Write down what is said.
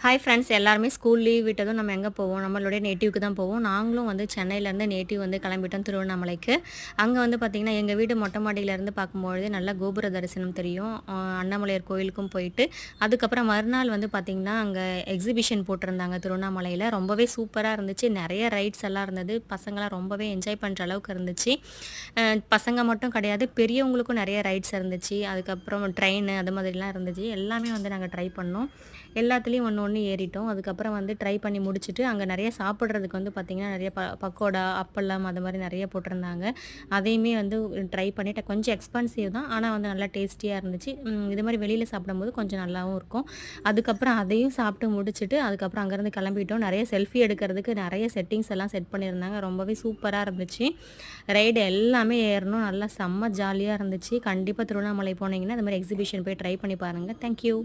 Hi friends எல்லாருமே school leave விட்டதும் நம்ம எங்கே போவோம் நம்மளுடைய நேட்டிவ்க்கு தான் போவோம். நாங்களும் வந்து சென்னையிலேருந்து நேட்டிவ் வந்து கிளம்பிட்டோம் திருவண்ணாமலைக்கு. அங்கே வந்து பார்த்திங்கன்னா எங்கள் வீடு மொட்டை மாடியிலேருந்து பார்க்கும்பொழுது நல்லா கோபுர தரிசனம் தெரியும். அண்ணாமலையார் கோயிலுக்கும் போயிட்டு அதுக்கப்புறம் மறுநாள் வந்து பார்த்திங்கன்னா அங்கே எக்ஸிபிஷன் போட்டிருந்தாங்க திருவண்ணாமலையில். ரொம்பவே சூப்பராக இருந்துச்சு. நிறைய ரைட்ஸ் எல்லாம் இருந்தது. பசங்களாம் ரொம்பவே என்ஜாய் பண்ணுற அளவுக்கு இருந்துச்சு. பசங்க மட்டும் கிடையாது, பெரியவங்களுக்கும் நிறைய ரைட்ஸ் இருந்துச்சு. அதுக்கப்புறம் ட்ரெயின் அது மாதிரிலாம் இருந்துச்சு. எல்லாமே வந்து நாங்கள் ட்ரை பண்ணோம். எல்லாத்துலேயும் ஒன்று ஒன்று ஏறிட்டோம். அதுக்கப்புறம் வந்து ட்ரை பண்ணி முடிச்சுட்டு அங்கே நிறைய சாப்பிட்றதுக்கு வந்து பார்த்திங்கன்னா நிறைய பக்கோடா, அப்பளம் அது மாதிரி நிறைய போட்டிருந்தாங்க. அதையுமே வந்து ட்ரை பண்ணிவிட்டேன். கொஞ்சம் எக்ஸ்பென்சிவ் தான், ஆனால் வந்து நல்லா டேஸ்டியாக இருந்துச்சு. இது மாதிரி வெளியில் சாப்பிடும்போது கொஞ்சம் நல்லாவும் இருக்கும். அதுக்கப்புறம் அதையும் சாப்பிட்டு முடிச்சுட்டு அதுக்கப்புறம் அங்கேருந்து கிளம்பிட்டோம். நிறைய செல்ஃபி எடுக்கிறதுக்கு நிறைய செட்டிங்ஸ் எல்லாம் செட் பண்ணியிருந்தாங்க. ரொம்பவே சூப்பராக இருந்துச்சு. ரைடு எல்லாமே ஏறணும். நல்லா செம்ம ஜாலியாக இருந்துச்சு. கண்டிப்பாக திருவண்ணாமலை போனீங்கன்னா இந்த மாதிரி எக்ஸிபிஷன் போய் ட்ரை பண்ணி பாருங்கள். தேங்க்யூ.